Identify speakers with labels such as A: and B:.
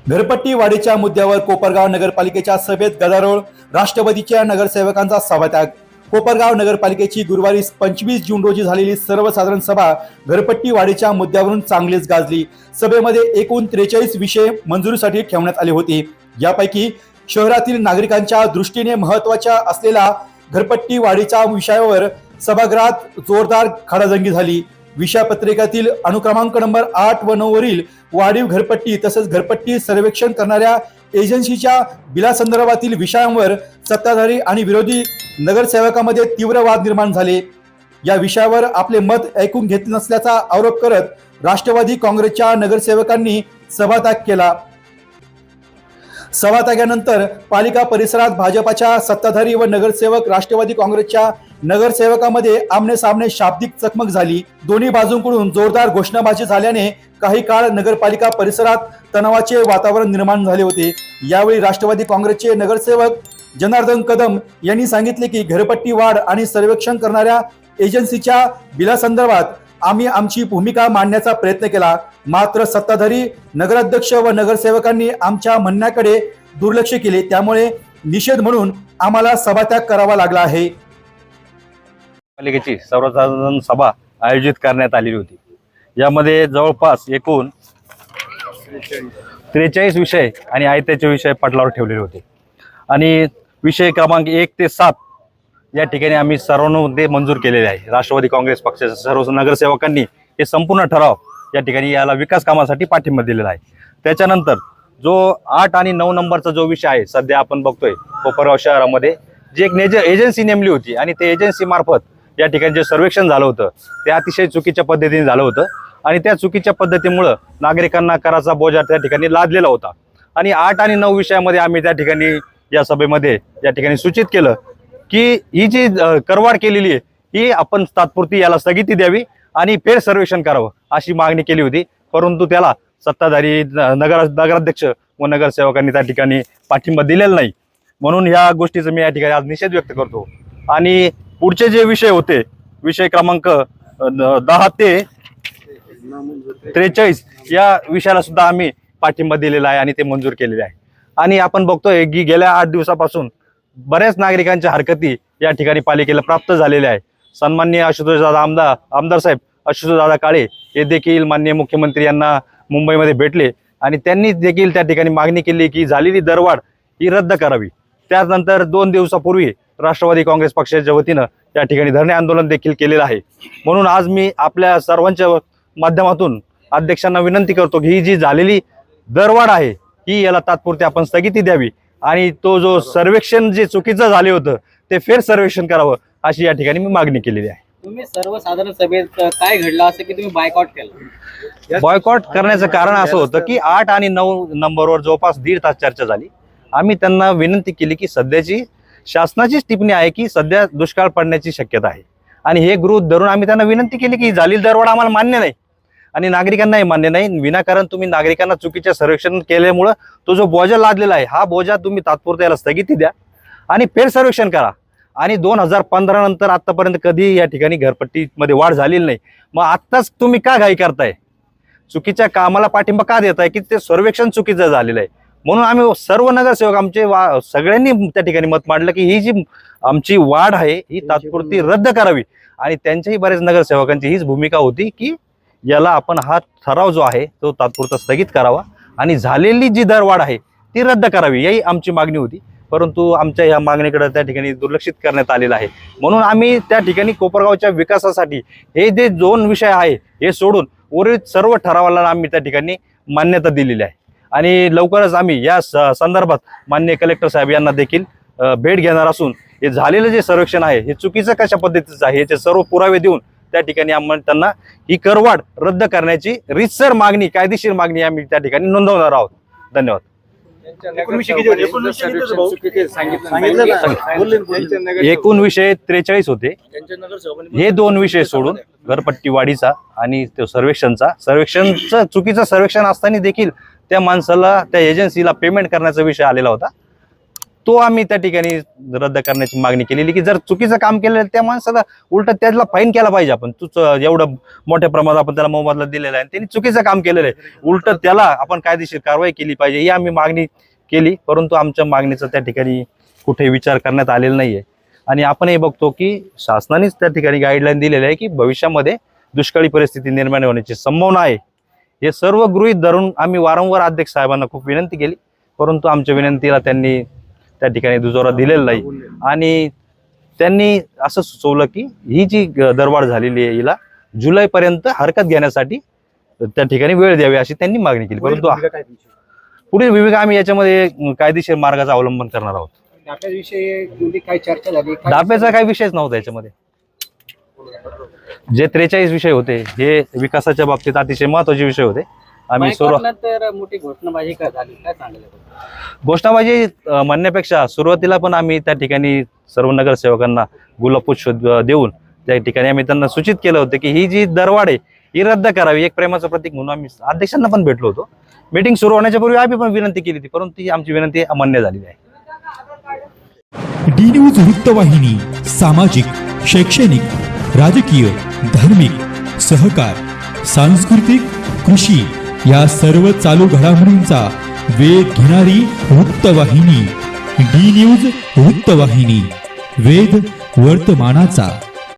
A: घरपट्टी वाढीच्या मुद्द्यावर कोपरगाव नगरपालिकेच्या सभेत गदारोळ, राष्ट्रवादीच्या नगरसेवकांचा सभात्याग। कोपरगाव नगरपालिकेची गुरुवारी 25 जून रोजी झालेली सर्वसाधारण सभा घरपट्टी वाढीच्या मुद्द्यावरून चांगलीच गाजली। सभेमध्ये एकूण 43 विषय मंजुरीसाठी ठेवण्यात आले होते। यापैकी शहरातील नागरिकांच्या दृष्टीने महत्त्वाच्या असलेला घरपट्टी वाढीच्या विषयावर सभागृहात जोरदार खडाजंगी झाली। विषयपत्रिकेतील अनुक्रमांक नंबर 8 व 9 वरील वाढीव घरपट्टी तसेच घरपट्टी सर्वेक्षण करणाऱ्या एजन्सीच्या बिलासंदर्भातील विषयांवर सत्ताधारी आणि विरोधी नगरसेवकांमध्ये तीव्र वाद निर्माण झाले। या विषयावर आपले मत ऐकून घेतले नसल्याचा आरोप करत राष्ट्रवादी काँग्रेसच्या नगरसेवकांनी सभात्याग केला। सभात्यागानंतर पालिका परिसरात भाजपाच्या सत्ताधारी व नगरसेवक राष्ट्रवादी काँग्रेसच्या नगरसेवकांमध्ये आमने-सामने शाब्दिक चकमक झाली। दोन्ही बाजूंकडून जोरदार घोषणाबाजी झाल्याने काही काळ नगरपालिका परिसरात तणावाचे वातावरण निर्माण झाले होते। यावेळी राष्ट्रवादी काँग्रेसचे नगरसेवक जनार्दन कदम यांनी सांगितले की घरपट्टी वाढ आणि सर्वेक्षण करणाऱ्या एजन्सीच्या बिलासंदर्भात आम्ही आमची भूमिका मांडण्याचा प्रयत्न केला, मात्र सत्ताधारी नगराध्यक्ष व नगरसेवकांनी आमच्या म्हणण्याकडे दुर्लक्ष केले, त्यामुळे निषेध म्हणून आम्हाला सभात्याग करावा लागला आहे।
B: पालिकेची सर्वसाधारण सभा आयोजित करण्यात आलेली होती। यामध्ये जवळपास एकूण 43 विषय आणि आयत्याचे विषय पटलावर ठेवलेले होते आणि विषय क्रमांक 1 ते 7 या ठिकाणी आम्ही सर्वानुमते मंजूर केलेले आहे। राष्ट्रवादी काँग्रेस पक्षाच्या सर्व नगरसेवकांनी हे संपूर्ण ठराव या ठिकाणी याला विकास कामासाठी पाठिंबा दिलेला आहे। त्याच्यानंतर जो 8 आणि 9 नंबरचा जो विषय आहे, सध्या आपण बघतोय कोपरगाव शहरामध्ये जी एक एजन्सी नेमली होती आणि ते एजन्सी मार्फत या ठिकाणी जे सर्वेक्षण झालं होतं ते अतिशय चुकीच्या पद्धतीने झालं होतं आणि त्या चुकीच्या पद्धतीमुळे नागरिकांना कराचा बोजा त्या ठिकाणी लादलेला होता। आणि 8 आणि 9 विषयामध्ये आम्ही त्या ठिकाणी या सभेमध्ये या ठिकाणी सूचित केलं की ही जी करवाढ केलेली आहे ही आपण तात्पुरती याला स्थगिती द्यावी आणि फेर सर्वेक्षण करावं अशी मागणी केली होती, परंतु त्याला सत्ताधारी नगराध्यक्ष व नगरसेवकांनी त्या ठिकाणी पाठिंबा दिलेला नाही। म्हणून या गोष्टीचा मी या ठिकाणी आज निषेध व्यक्त करतो। आणि पुढचे जे विषय होते, विषय क्रमांक 10 ते 43 या विषयाला सुद्धा आम्ही पाठिंबा दिलेला आहे आणि ते मंजूर केलेले आहे। आणि आपण बघतोय की गेल्या 8 दिवसापासून बऱ्याच नागरिकांच्या हरकती या ठिकाणी पालिकेला प्राप्त झालेल्या आहे। सन्माननीय आशुतोषदादा आमदार साहेब आशुतोषदादा काळे हे देखील माननीय मुख्यमंत्री यांना मुंबईमध्ये भेटले आणि त्यांनी देखील त्या ठिकाणी मागणी केली की झालेली दरवाढ ही रद्द करावी। त्यानंतर 2 दिवसापूर्वी राष्ट्रवादी काँग्रेस पक्षाच्या वतीनं या ठिकाणी धरणे आंदोलन देखील केलेलं आहे। म्हणून आज मी आपल्या सर्वांच्या माध्यमातून अध्यक्षांना विनंती करतो की ही जी झालेली दरवाढ आहे ही याला तात्पुरती आपण स्थगिती द्यावी आणि तो जो सर्वेक्षण जे चुकीचं झाले होतं ते फेर सर्वेक्षण करावं अशी या ठिकाणी मी मागणी केलेली आहे।
C: तुम्ही सर्वसाधारण सभेत काय घडलं असं की तुम्ही बायकॉट केलं?
B: बॉयकॉट करण्याचं कारण असं होतं की 8 आणि 9 नंबरवर जवळपास 1.5 तास चर्चा झाली। आम्ही त्यांना विनंती केली की सध्याची शासनाचीच टिप्पणी आहे की सध्या दुष्काळ पडण्याची शक्यता आहे आणि हे गृहीत धरून आम्ही त्यांना विनंती केली की झालेली दरवाढ आम्हाला मान्य नाही आणि नागरिकांनाही मान्य नाही। विनाकारण तुम्ही नागरिकांना चुकीचे सर्वेक्षण केल्यामुळं तो जो बोजा लादलेला आहे हा बोजा तुम्ही तात्पुरता याला स्थगिती द्या आणि फेर सर्वेक्षण करा। आणि 2015 नंतर आतापर्यंत कधी या ठिकाणी घरपट्टीमध्ये वाढ झालेली नाही, मग आत्ताच तुम्ही का घाई करताय? चुकीच्या कामाला पाठिंबा का देताय की ते सर्वेक्षण चुकीचं झालेलं आहे। म्हणून आम्ही सर्व नगरसेवक आमचे सगळ्यांनी त्या ठिकाणी मत मांडलं की ही जी आमची वाढ आहे ही तात्पुरती रद्द करावी आणि त्यांच्याही बरेच नगरसेवकांची हीच भूमिका होती की याला आपण हा ठराव जो आहे तो तात्पुरता स्थगित करावा आणि झालेली जी दरवाढ आहे ती रद्द करावी, ही आमची मागणी होती। परंतु आमच्या या मागणीकडे त्या ठिकाणी दुर्लक्षित करण्यात आलेलं आहे। म्हणून आम्ही त्या ठिकाणी कोपरगावच्या विकासासाठी हे जे 2 विषय आहे हे सोडून उर्वरित सर्व ठरावाला आम्ही त्या ठिकाणी मान्यता दिलेली आहे आणि लवकरच आम्ही या संदर्भात माननीय कलेक्टर साहेब यांना देखील भेट घेणार असून हे झालेलं जे सर्वेक्षण आहे हे चुकीचं कशा पद्धतीचं आहे याचे सर्व पुरावे देऊन त्या ठिकाणी आम्ही त्यांना ही करवाढ रद्द करण्याची रीतसर मागणी, कायदेशीर मागणी आम्ही त्या ठिकाणी नोंदवणार आहोत। धन्यवाद। एकूण विषय 43 होते। हे 2 विषय सोडून घरपट्टी वाढीचा आणि सर्वेक्षणचं चुकीचं सर्वेक्षण असताना देखील त्या माणसाला त्या एजन्सीला पेमेंट करण्याचा विषय आलेला होता, तो आम्ही त्या ठिकाणी रद्द करण्याची मागणी केलेली की जर चुकीचं काम केलेलं त्या माणसाला उलट त्याला फाईन केला पाहिजे. आपण तूच एवढं मोठ्या प्रमाणात आपण त्याला मोबदला दिलेला आहे, त्यांनी चुकीचं काम केलेलं आहे, उलट त्याला आपण कायदेशीर कारवाई केली पाहिजे ही आम्ही मागणी केली. परंतु आमच्या मागणीचा त्या ठिकाणी कुठेही विचार करण्यात आलेला नाहीये. आणि आपण हे बघतो की शासनानेच त्या ठिकाणी गाईडलाईन दिलेली आहे की भविष्यामध्ये दुष्काळी परिस्थिती निर्माण होण्याची संभावना आहे. हे सर्व गृहीत धरून आम्ही वारंवार अध्यक्ष साहेबांना खूप विनंती केली, परंतु आमच्या विनंतीला त्यांनी त्या ठिकाणी दुजोरा दिलेला नाही. आणि त्यांनी असं सुचवलं की ही जी दरवाढ झालेली आहे हिला जुलैपर्यंत हरकत घेण्यासाठी त्या ठिकाणी वेळ द्यावी अशी त्यांनी मागणी केली. परंतु पुढील भूमिका आम्ही याच्यामध्ये कायदेशीर मार्गाचा अवलंबन करणार आहोत.
C: डाब्याविषयी काही चर्चा झाली?
B: डाब्याचा काही विषयच नव्हता याच्यामध्ये. जे 43 विषय होते हे विकासाच्या बाबतीत अतिशय महत्वाचे विषय होते. आम्ही
C: नंतर मोठी घोषणाबाजी काय झाली, काय सांगितलं?
B: घोषणाबाजी म्हणण्यापेक्षा सुरुवातीला पण आम्ही त्या ठिकाणी सर्व नगरसेवकांना गुलाबपुष्प देऊन त्या ठिकाणी आम्ही त्यांना सूचित केलं होतं की ही जी दरवाढ आहे ही रद्द करावी. एक प्रेमाचं प्रतीक म्हणून आम्ही अध्यक्षांना पण भेटलो होतो. मीटिंग सुरू होण्याच्या पूर्वी आम्ही पण विनंती केली होती, परंतु ही आमची विनंती अमान्य झालेली आहे.
D: डी न्यूज वृत्तवाहिनी सामाजिक, शैक्षणिक, राजकीय, धार्मिक, सहकार, सांस्कृतिक, कृषी या सर्व चालू घडामोडींचा वेध घेणारी वृत्तवाहिनी. डी न्यूज वृत्तवाहिनी, वेध वर्तमानाचा.